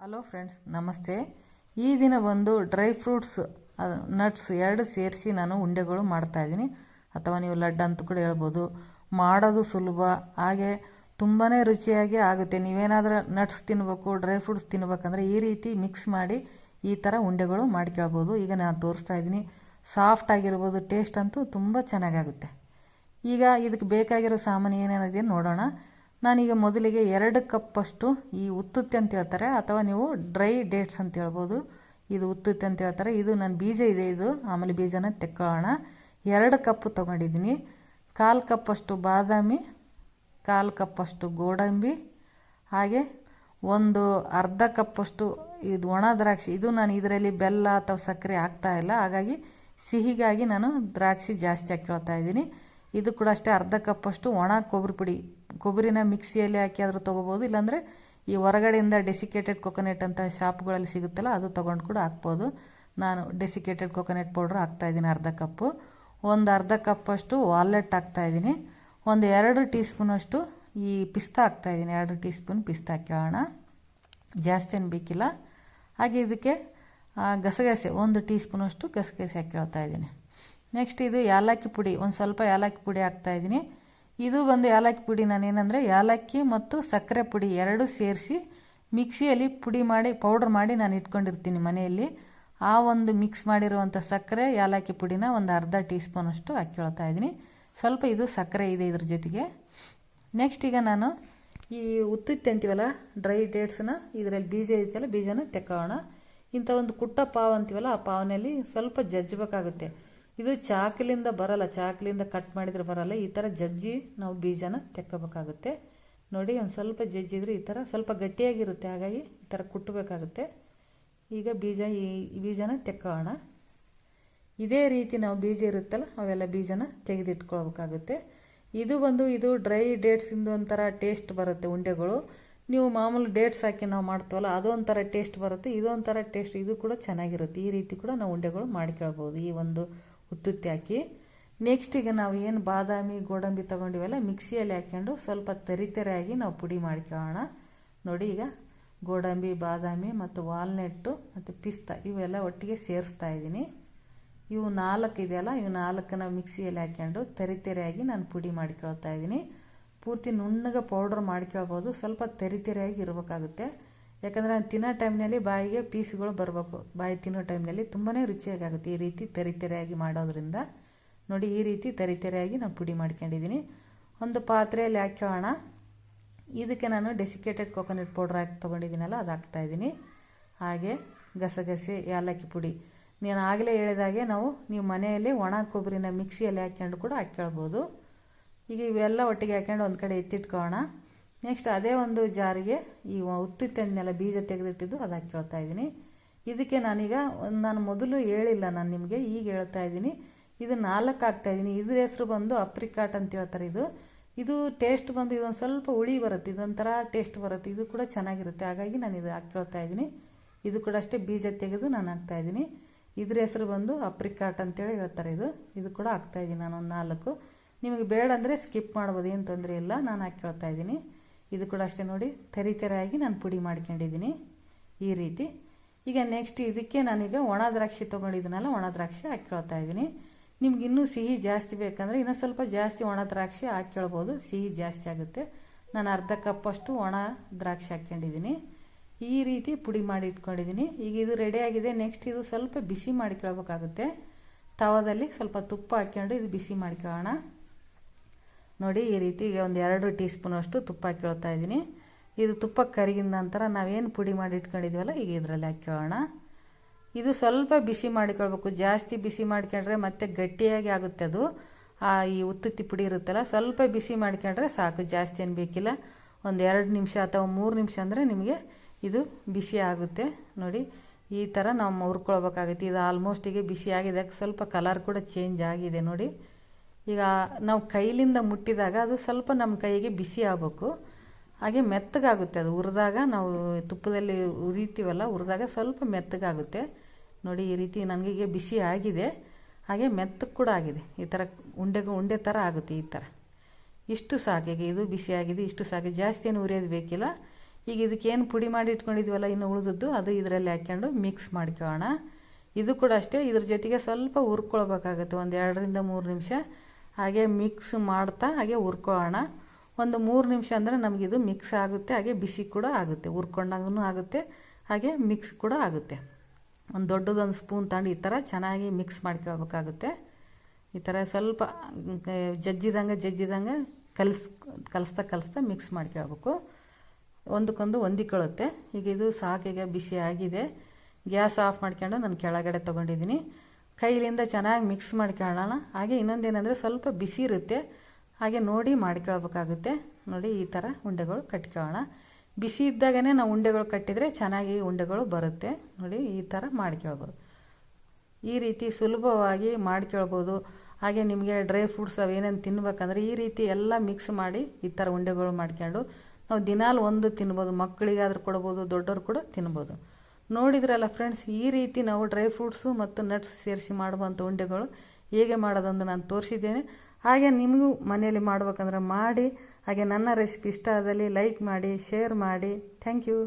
Hello friends, ನಮಸ್ತೆ. ಈ ದಿನ ಬಂದು ಡ್ರೈ ಫ್ರೂಟ್ಸ್ ನಟ್ಸ್ ಎರಡು ಸೇರಿಸಿ ನಾನು ಉಂಡೆಗಳು ಮಾಡ್ತಾಯಿದ್ದೀನಿ, ಅಥವಾ ನೀವು ಲಡ್ಡು ಅಂತ ಕೂಡ ಹೇಳ್ಬೋದು. ಮಾಡೋದು ಸುಲಭ, ಹಾಗೆ ತುಂಬಾ ರುಚಿಯಾಗಿ ಆಗುತ್ತೆ. ನೀವೇನಾದರೂ ನಟ್ಸ್ ತಿನ್ನಬೇಕು, ಡ್ರೈ ಫ್ರೂಟ್ಸ್ ತಿನ್ನಬೇಕಂದ್ರೆ ಈ ರೀತಿ ಮಿಕ್ಸ್ ಮಾಡಿ ಈ ಥರ ಉಂಡೆಗಳು ಮಾಡ್ಕೊಳ್ಬೋದು. ಈಗ ನಾನು ತೋರಿಸ್ತಾ ಇದ್ದೀನಿ. ಸಾಫ್ಟ್ ಆಗಿರ್ಬೋದು, ಟೇಸ್ಟ್ ಅಂತೂ ತುಂಬ ಚೆನ್ನಾಗಾಗುತ್ತೆ. ಈಗ ಇದಕ್ಕೆ ಬೇಕಾಗಿರೋ ಸಾಮಾನು ಏನೇನಿದೆ ನೋಡೋಣ. ನಾನೀಗ ಮೊದಲಿಗೆ 2 ಕಪ್ಪಷ್ಟು ಈ ಉತ್ತುತ್ತೆ ಅಂತ ಹೇಳ್ತಾರೆ, ಅಥವಾ ನೀವು ಡ್ರೈ ಡೇಟ್ಸ್ ಅಂತ ಹೇಳ್ಬೋದು. ಇದು ಉತ್ತುತ್ತೆ ಅಂತ ಹೇಳ್ತಾರೆ. ಇದು ನನ್ನ ಬೀಜ ಇದೆ, ಇದು ಆಮೇಲೆ ಬೀಜನ ತೆಕ್ಕೊಳ್ಳೋಣ. 2 ಕಪ್ ತೊಗೊಂಡಿದ್ದೀನಿ. 1/4 ಕಪ್ಪಷ್ಟು ಬಾದಾಮಿ, 1/4 ಕಪ್ಪಷ್ಟು ಗೋಡಂಬಿ, ಹಾಗೆ ಒಂದು ಅರ್ಧ ಕಪ್ಪಷ್ಟು ಇದು ಒಣ ದ್ರಾಕ್ಷಿ. ಇದು ನಾನು ಇದರಲ್ಲಿ ಬೆಲ್ಲ ಅಥವಾ ಸಕ್ಕರೆ ಹಾಕ್ತಾ ಇಲ್ಲ, ಹಾಗಾಗಿ ಸಿಹಿಗಾಗಿ ನಾನು ದ್ರಾಕ್ಷಿ ಜಾಸ್ತಿ ಹಾಕ್ಕೊಳ್ತಾ ಇದ್ದೀನಿ. ಇದು ಕೂಡ ಅಷ್ಟೇ, ಅರ್ಧ ಕಪ್ಪಷ್ಟು ಒಣ ಕೊಬ್ಬರಿ ಪುಡಿ. ಕೊಬ್ಬರಿನ ಮಿಕ್ಸಿಯಲ್ಲಿ ಹಾಕಿ ಆದರೂ ತೊಗೋಬೋದು, ಇಲ್ಲಾಂದರೆ ಈ ಹೊರಗಡೆಯಿಂದ ಡೆಸಿಕೇಟೆಡ್ ಕೊಕೊನೆಟ್ ಅಂತ ಶಾಪ್ಗಳಲ್ಲಿ ಸಿಗುತ್ತಲ್ಲ, ಅದು ತೊಗೊಂಡು ಕೂಡ ಹಾಕ್ಬೋದು. ನಾನು ಡೆಸಿಕೇಟೆಡ್ ಕೊಕೊನೆಟ್ ಪೌಡ್ರ್ ಹಾಕ್ತಾಯಿದ್ದೀನಿ ಅರ್ಧ ಕಪ್ಪು. ಒಂದು ಅರ್ಧ ಕಪ್ಪಷ್ಟು ವಾಲ್ನಟ್ ಹಾಕ್ತಾಯಿದ್ದೀನಿ. ಒಂದು 2 ಟೀ ಸ್ಪೂನಷ್ಟು ಈ ಪಿಸ್ತಾ ಹಾಕ್ತಾಯಿದ್ದೀನಿ. 2 ಟೀ ಸ್ಪೂನ್ ಪಿಸ್ತಾ ಹಾಕೋಣ, ಜಾಸ್ತಿ ಏನು ಬೇಕಿಲ್ಲ. ಹಾಗೆ ಇದಕ್ಕೆ ಗಸಗಸೆ 1 ಟೀ ಸ್ಪೂನಷ್ಟು ಗಸಗಸೆ ಹಾಕ್ಕೊಳ್ತಾ ಇದ್ದೀನಿ. ನೆಕ್ಸ್ಟ್ ಇದು ಏಲಕ್ಕಿ ಪುಡಿ, ಒಂದು ಸ್ವಲ್ಪ ಏಲಕ್ಕಿ ಪುಡಿ ಹಾಕ್ತಾಯಿದ್ದೀನಿ. ಇದು ಬಂದು ಏಲಕ್ಕಿ ಪುಡಿ ನಾನೇನೆಂದರೆ ಏಲಕ್ಕಿ ಮತ್ತು ಸಕ್ಕರೆ ಪುಡಿ 2 ಸೇರಿಸಿ ಮಿಕ್ಸಿಯಲ್ಲಿ ಪುಡಿ ಮಾಡಿ ಪೌಡ್ರ್ ಮಾಡಿ ನಾನು ಇಟ್ಕೊಂಡಿರ್ತೀನಿ ಮನೆಯಲ್ಲಿ. ಆ ಒಂದು ಮಿಕ್ಸ್ ಮಾಡಿರುವಂಥ ಸಕ್ಕರೆ ಏಲಕ್ಕಿ ಪುಡಿನ ಒಂದು ಅರ್ಧ ಟೀ ಸ್ಪೂನಷ್ಟು ಹಾಕ್ಕೊಳ್ತಾ ಇದ್ದೀನಿ. ಸ್ವಲ್ಪ ಇದು ಸಕ್ಕರೆ ಇದೆ ಇದ್ರ ಜೊತೆಗೆ. ನೆಕ್ಸ್ಟ್ ಈಗ ನಾನು ಈ ಉತ್ತುತ್ತೆ ಅಂತೀವಲ್ಲ ಡ್ರೈ ಡೇಟ್ಸ್ನ, ಇದರಲ್ಲಿ ಬೀಜ ಇದೆಯಲ್ಲ, ಬೀಜನ ತೆಕ್ಕೊಳ್ಳೋಣ. ಇಂಥ ಒಂದು ಕುಟ್ಟ ಪಾವ್ ಅಂತೀವಲ್ಲ, ಆ ಪಾವ್ನಲ್ಲಿ ಸ್ವಲ್ಪ ಜಜ್ಜಬೇಕಾಗುತ್ತೆ. ಇದು ಚಾಕಲಿಂದ ಬರಲ್ಲ, ಚಾಕಲಿಂದ ಕಟ್ ಮಾಡಿದರೆ ಬರಲ್ಲ. ಈ ಥರ ಜಜ್ಜಿ ನಾವು ಬೀಜನ ತೆಕ್ಕೋಬೇಕಾಗುತ್ತೆ. ನೋಡಿ, ಒಂದು ಸ್ವಲ್ಪ ಜಜ್ಜಿದ್ರೆ ಈ ಥರ ಸ್ವಲ್ಪ ಗಟ್ಟಿಯಾಗಿರುತ್ತೆ, ಹಾಗಾಗಿ ಈ ಥರ ಕುಟ್ಟಬೇಕಾಗುತ್ತೆ. ಈಗ ಈ ಬೀಜನ ತೆಕ್ಕೊಳ್ಳೋಣ. ಇದೇ ರೀತಿ ನಾವು ಬೀಜ ಇರುತ್ತಲ್ಲ, ಅವೆಲ್ಲ ಬೀಜನ ತೆಗೆದಿಟ್ಕೊಳ್ಬೇಕಾಗುತ್ತೆ. ಇದು ಡ್ರೈ ಡೇಟ್ಸಿಂದು ಒಂಥರ ಟೇಸ್ಟ್ ಬರುತ್ತೆ ಉಂಡೆಗಳು. ನೀವು ಮಾಮೂಲು ಡೇಟ್ಸ್ ಹಾಕಿ ನಾವು ಮಾಡ್ತೀವಲ್ಲ, ಅದೊಂಥರ ಟೇಸ್ಟ್ ಬರುತ್ತೆ, ಇದೊಂಥರ ಟೇಸ್ಟ್. ಇದು ಕೂಡ ಚೆನ್ನಾಗಿರುತ್ತೆ. ಈ ರೀತಿ ಕೂಡ ನಾವು ಉಂಡೆಗಳು ಮಾಡ್ಕೊಳ್ಬೋದು ಈ ಒಂದು ಉತ್ತುತ್ತೆ ಹಾಕಿ. ನೆಕ್ಸ್ಟ್ ಈಗ ನಾವು ಏನು ಬಾದಾಮಿ ಗೋಡಂಬಿ ತೊಗೊಂಡಿವಲ್ಲ, ಮಿಕ್ಸಿಯಲ್ಲಿ ಹಾಕ್ಕೊಂಡು ಸ್ವಲ್ಪ ತರಿತರಿಯಾಗಿ ನಾವು ಪುಡಿ ಮಾಡ್ಕೊಳ್ಳೋಣ. ನೋಡಿ, ಈಗ ಗೋಡಂಬಿ, ಬಾದಾಮಿ ಮತ್ತು ವಾಲ್ನಟ್ಟು ಮತ್ತು ಪಿಸ್ತಾ ಇವೆಲ್ಲ ಒಟ್ಟಿಗೆ ಸೇರಿಸ್ತಾ ಇದ್ದೀನಿ. ಇವು 4 ಇದೆಯಲ್ಲ, ಇವು 4 ನಾವು ಮಿಕ್ಸಿಯಲ್ಲಿ ಹಾಕ್ಕೊಂಡು ತರಿತರಿಯಾಗಿ ನಾನು ಪುಡಿ ಮಾಡ್ಕೊಳ್ತಾ ಇದ್ದೀನಿ. ಪೂರ್ತಿ ನುಣ್ಣಗೆ ಪೌಡ್ರ್ ಮಾಡ್ಕೊಳ್ಬೋದು, ಸ್ವಲ್ಪ ತರಿತರಿಯಾಗಿ ಇರಬೇಕಾಗುತ್ತೆ. ಯಾಕಂದರೆ ನಾನು ತಿನ್ನೋ ಟೈಮ್ನಲ್ಲಿ ಬಾಯಿಗೆ ಪೀಸ್ಗಳು ಬರಬೇಕು. ಬಾಯಿ ತಿನ್ನೋ ಟೈಮ್ನಲ್ಲಿ ತುಂಬಾ ರುಚಿಯಾಗುತ್ತೆ ಈ ರೀತಿ ತರಿತರಿಯಾಗಿ ಮಾಡೋದ್ರಿಂದ. ನೋಡಿ, ಈ ರೀತಿ ತರಿತರಿಯಾಗಿ ನಾನು ಪುಡಿ ಮಾಡ್ಕೊಂಡಿದ್ದೀನಿ. ಒಂದು ಪಾತ್ರೆಯಲ್ಲಿ ಹಾಕ್ಕೊಳ್ಳೋಣ. ಇದಕ್ಕೆ ನಾನು ಡೆಸಿಕೇಟೆಡ್ ಕೊಕೊನೆಟ್ ಪೌಡ್ರ್ ಹಾಕಿ ತೊಗೊಂಡಿದ್ದೀನಲ್ಲ, ಅದು ಹಾಕ್ತಾಯಿದ್ದೀನಿ. ಹಾಗೆ ಗಸಗಸೆ, ಏಲಕ್ಕಿ ಪುಡಿ. ನಾನು ಆಗಲೇ ಹೇಳಿದಾಗೆ ನೀವು ಮನೆಯಲ್ಲಿ ಒಣ ಕೊಬ್ಬರಿನ ಮಿಕ್ಸಿಯಲ್ಲಿ ಹಾಕ್ಕೊಂಡು ಕೂಡ ಹಾಕ್ಕೊಳ್ಬೋದು. ಈಗ ಇವೆಲ್ಲ ಒಟ್ಟಿಗೆ ಹಾಕ್ಕೊಂಡು ಒಂದು ಕಡೆ ಎತ್ತಿಟ್ಕೊಳ್ಳೋಣ. ನೆಕ್ಸ್ಟ್ ಅದೇ ಒಂದು ಜಾರಿಗೆ ಈ ಉತ್ತುತ್ತೆ ಅಂದೆಲ್ಲ ಬೀಜ ತೆಗೆದಿಟ್ಟಿದ್ದು ಅದು ಹಾಕ್ಕೊಳ್ತಾ ಇದ್ದೀನಿ. ಇದಕ್ಕೆ ನಾನು ಮೊದಲು ಹೇಳಿಲ್ಲ, ನಾನು ನಿಮಗೆ ಈಗ ಹೇಳ್ತಾ ಇದ್ದೀನಿ. ಇದು 4 ಹಾಕ್ತಾಯಿದ್ದೀನಿ. ಇದ್ರ ಹೆಸರು ಬಂದು ಅಪ್ರಿಕಾಟ್ ಅಂತ ಹೇಳ್ತಾರೆ. ಇದು ಟೇಸ್ಟ್ ಬಂದು ಇದೊಂದು ಸ್ವಲ್ಪ ಹುಳಿ ಬರುತ್ತೆ, ಇದೊಂಥರ ಟೇಸ್ಟ್ ಬರುತ್ತೆ. ಇದು ಕೂಡ ಚೆನ್ನಾಗಿರುತ್ತೆ, ಹಾಗಾಗಿ ನಾನು ಇದು ಹಾಕ್ಕೊಳ್ತಾ ಇದ್ದೀನಿ. ಇದು ಕೂಡ ಅಷ್ಟೇ ಬೀಜ ತೆಗೆದು ನಾನು ಹಾಕ್ತಾಯಿದ್ದೀನಿ. ಇದ್ರ ಹೆಸರು ಬಂದು ಅಪ್ರಿಕಾಟ್ ಅಂತೇಳಿ ಹೇಳ್ತಾರೆ. ಇದು ಕೂಡ ಹಾಕ್ತಾಯಿದ್ದೀನಿ ನಾನು ಒಂದು 4. ನಿಮಗೆ ಬೇಡ ಅಂದರೆ ಸ್ಕಿಪ್ ಮಾಡ್ಬೋದು, ಏನು ತೊಂದರೆ ಇಲ್ಲ. ನಾನು ಹಾಕ್ಕೊಳ್ತಾ ಇದ್ದೀನಿ. ಇದು ಕೂಡ ಅಷ್ಟೇ. ನೋಡಿ, ತರಿತರಿಯಾಗಿ ನಾನು ಪುಡಿ ಮಾಡ್ಕೊಂಡಿದ್ದೀನಿ ಈ ರೀತಿ. ಈಗ ನೆಕ್ಸ್ಟ್ ಇದಕ್ಕೆ ನಾನೀಗ ಒಣ ದ್ರಾಕ್ಷಿ ತೊಗೊಂಡಿದ್ದೀನಲ್ಲ, ಒಣ ದ್ರಾಕ್ಷಿ ಹಾಕ್ಕೊಳ್ತಾ ಇದ್ದೀನಿ. ನಿಮ್ಗೆ ಇನ್ನೂ ಸಿಹಿ ಜಾಸ್ತಿ ಬೇಕಂದರೆ ಇನ್ನೂ ಸ್ವಲ್ಪ ಜಾಸ್ತಿ ಒಣ ದ್ರಾಕ್ಷಿ ಹಾಕ್ಕೊಳ್ಬೋದು, ಸಿಹಿ ಜಾಸ್ತಿ ಆಗುತ್ತೆ. ನಾನು ಅರ್ಧ ಕಪ್ಪಷ್ಟು ಒಣ ದ್ರಾಕ್ಷಿ ಹಾಕ್ಕೊಂಡಿದ್ದೀನಿ. ಈ ರೀತಿ ಪುಡಿ ಮಾಡಿ ಇಟ್ಕೊಂಡಿದ್ದೀನಿ. ಈಗ ಇದು ರೆಡಿಯಾಗಿದೆ. ನೆಕ್ಸ್ಟ್ ಇದು ಸ್ವಲ್ಪ ಬಿಸಿ ಮಾಡಿಕೊಳ್ಬೇಕಾಗುತ್ತೆ. ತವದಲ್ಲಿ ಸ್ವಲ್ಪ ತುಪ್ಪ ಹಾಕ್ಕೊಂಡು ಇದು ಬಿಸಿ ಮಾಡ್ಕೊಳ್ಳೋಣ. ನೋಡಿ, ಈ ರೀತಿ ಒಂದು 2 ಟೀ ಸ್ಪೂನಷ್ಟು ತುಪ್ಪ ಹಾಕ್ಕೊಳ್ತಾ ಇದ್ದೀನಿ. ಇದು ತುಪ್ಪ ಕರಗಿದ ನಂತರ ನಾವೇನು ಪುಡಿ ಮಾಡಿ ಇಟ್ಕೊಂಡಿದ್ದೀವಲ್ಲ, ಈಗ ಇದರಲ್ಲಿ ಹಾಕ್ಕೊಳ್ಳೋಣ. ಇದು ಸ್ವಲ್ಪ ಬಿಸಿ ಮಾಡಿಕೊಳ್ಬೇಕು, ಜಾಸ್ತಿ ಬಿಸಿ ಮಾಡ್ಕೊಂಡ್ರೆ ಮತ್ತೆ ಗಟ್ಟಿಯಾಗಿ ಆಗುತ್ತೆ ಅದು. ಈ ಉತ್ತುತ್ತಿ ಪುಡಿ ಇರುತ್ತಲ್ಲ, ಸ್ವಲ್ಪ ಬಿಸಿ ಮಾಡ್ಕೊಂಡ್ರೆ ಸಾಕು, ಜಾಸ್ತಿ ಏನು ಬೇಕಿಲ್ಲ. ಒಂದು 2 ನಿಮಿಷ ಅಥವಾ 3 ನಿಮಿಷ ಅಂದರೆ ನಿಮಗೆ ಇದು ಬಿಸಿ ಆಗುತ್ತೆ. ನೋಡಿ, ಈ ಥರ ನಾವು ಹುರ್ಕೊಳ್ಬೇಕಾಗುತ್ತೆ. ಇದು ಆಲ್ಮೋಸ್ಟ್ ಈಗ ಬಿಸಿ ಆಗಿದೆ, ಸ್ವಲ್ಪ ಕಲರ್ ಕೂಡ ಚೇಂಜ್ ಆಗಿದೆ. ನೋಡಿ, ಈಗ ನಾವು ಕೈಲಿಂದ ಮುಟ್ಟಿದಾಗ ಅದು ಸ್ವಲ್ಪ ನಮ್ಮ ಕೈಗೆ ಬಿಸಿ ಆಗಬೇಕು, ಹಾಗೆ ಮೆತ್ತಗಾಗುತ್ತೆ. ಅದು ಹುರಿದಾಗ ನಾವು ತುಪ್ಪದಲ್ಲಿ ಹುರಿತೀವಲ್ಲ, ಹುರಿದಾಗ ಸ್ವಲ್ಪ ಮೆತ್ತಗಾಗುತ್ತೆ. ನೋಡಿ, ಈ ರೀತಿ ನನಗೆ ಬಿಸಿ ಆಗಿದೆ, ಹಾಗೆ ಮೆತ್ತಗೆ ಕೂಡ ಆಗಿದೆ. ಈ ಥರ ಉಂಡೆ ಥರ ಆಗುತ್ತೆ. ಈ ಥರ ಇಷ್ಟು ಸಾಕು. ಈಗ ಇದು ಬಿಸಿ ಆಗಿದೆ, ಇಷ್ಟು ಸಾಕು, ಜಾಸ್ತಿ ಏನು ಹುರಿಯೋದು ಬೇಕಿಲ್ಲ. ಈಗ ಇದಕ್ಕೇನು ಪುಡಿ ಮಾಡಿ ಇಟ್ಕೊಂಡಿದ್ವಲ್ಲ ಇನ್ನು ಉಳಿದದ್ದು ಅದು ಇದರಲ್ಲಿ ಹಾಕ್ಕೊಂಡು ಮಿಕ್ಸ್ ಮಾಡ್ಕೊಳ್ಳೋಣ. ಇದು ಕೂಡ ಅಷ್ಟೇ, ಇದ್ರ ಜೊತೆಗೆ ಸ್ವಲ್ಪ ಹುರ್ಕೊಳ್ಬೇಕಾಗತ್ತೆ, ಒಂದು 2-3 ನಿಮಿಷ ಹಾಗೆ ಮಿಕ್ಸ್ ಮಾಡ್ತಾ ಹಾಗೆ ಹುರ್ಕೊಳ್ಳೋಣ. ಒಂದು 3 ನಿಮಿಷ ಅಂದರೆ ನಮಗಿದು ಮಿಕ್ಸ್ ಆಗುತ್ತೆ, ಹಾಗೆ ಬಿಸಿ ಕೂಡ ಆಗುತ್ತೆ, ಹುರ್ಕೊಂಡಂಗೂ ಆಗುತ್ತೆ, ಹಾಗೆ ಮಿಕ್ಸ್ ಕೂಡ ಆಗುತ್ತೆ. ಒಂದು ದೊಡ್ಡದೊಂದು ಸ್ಪೂನ್ ತಗೊಂಡು ಈ ಥರ ಚೆನ್ನಾಗಿ ಮಿಕ್ಸ್ ಮಾಡ್ಕೊಳ್ಬೇಕಾಗುತ್ತೆ. ಈ ಥರ ಸ್ವಲ್ಪ ಜಜ್ಜಿದಂಗೆ ಕಲಿಸ್ತಾ ಮಿಕ್ಸ್ ಮಾಡ್ಕೊಳ್ಬೇಕು. ಒಂದಕ್ಕೊಂದು ಹೊಂದಿಕೊಳ್ಳುತ್ತೆ. ಈಗ ಇದು ಸಾಕೀಗ ಬಿಸಿ ಆಗಿದೆ. ಗ್ಯಾಸ್ ಆಫ್ ಮಾಡ್ಕೊಂಡು ನಾನು ಕೆಳಗಡೆ ತೊಗೊಂಡಿದ್ದೀನಿ. ಕೈಲಿಂದ ಚೆನ್ನಾಗಿ ಮಿಕ್ಸ್ ಮಾಡ್ಕೊಳ್ಳೋಣ. ಹಾಗೆ ಇನ್ನೊಂದೇನೆಂದರೆ ಸ್ವಲ್ಪ ಬಿಸಿ ಇರುತ್ತೆ, ಹಾಗೆ ನೋಡಿ ಮಾಡ್ಕೊಳ್ಬೇಕಾಗುತ್ತೆ. ನೋಡಿ ಈ ಥರ ಉಂಡೆಗಳು ಕಟ್ಕೊಳ್ಳೋಣ. ಬಿಸಿ ಇದ್ದಾಗೇ ನಾವು ಉಂಡೆಗಳು ಕಟ್ಟಿದರೆ ಚೆನ್ನಾಗಿ ಉಂಡೆಗಳು ಬರುತ್ತೆ. ನೋಡಿ ಈ ಥರ ಮಾಡ್ಕೊಳ್ಬೋದು. ಈ ರೀತಿ ಸುಲಭವಾಗಿ ಮಾಡ್ಕೊಳ್ಬೋದು. ಹಾಗೆ ನಿಮಗೆ ಡ್ರೈ ಫ್ರೂಟ್ಸ್ ಅವೇನೇನು ತಿನ್ಬೇಕಂದ್ರೆ ಈ ರೀತಿ ಎಲ್ಲ ಮಿಕ್ಸ್ ಮಾಡಿ ಈ ಥರ ಉಂಡೆಗಳು ಮಾಡ್ಕೊಂಡು ನಾವು ದಿನಾಲು ಒಂದು ತಿನ್ಬೋದು. ಮಕ್ಕಳಿಗಾದ್ರೂ ಕೊಡ್ಬೋದು, ದೊಡ್ಡವರು ಕೂಡ ತಿನ್ಬೋದು. ನೋಡಿದ್ರಲ್ಲ ಫ್ರೆಂಡ್ಸ್, ಈ ರೀತಿ ನಾವು ಡ್ರೈ ಫ್ರೂಟ್ಸು ಮತ್ತು ನಟ್ಸ್ ಸೇರಿಸಿ ಮಾಡುವಂಥ ಉಂಡೆಗಳು ಹೇಗೆ ಮಾಡೋದಂದು ನಾನು ತೋರಿಸಿದ್ದೇನೆ. ಹಾಗೆ ನಿಮಗೂ ಮನೆಯಲ್ಲಿ ಮಾಡ್ಬೇಕಂದ್ರೆ ಮಾಡಿ. ಹಾಗೆ ನನ್ನ ರೆಸಿಪಿ ಇಷ್ಟ ಆದಲ್ಲಿ ಲೈಕ್ ಮಾಡಿ, ಶೇರ್ ಮಾಡಿ. Thank you.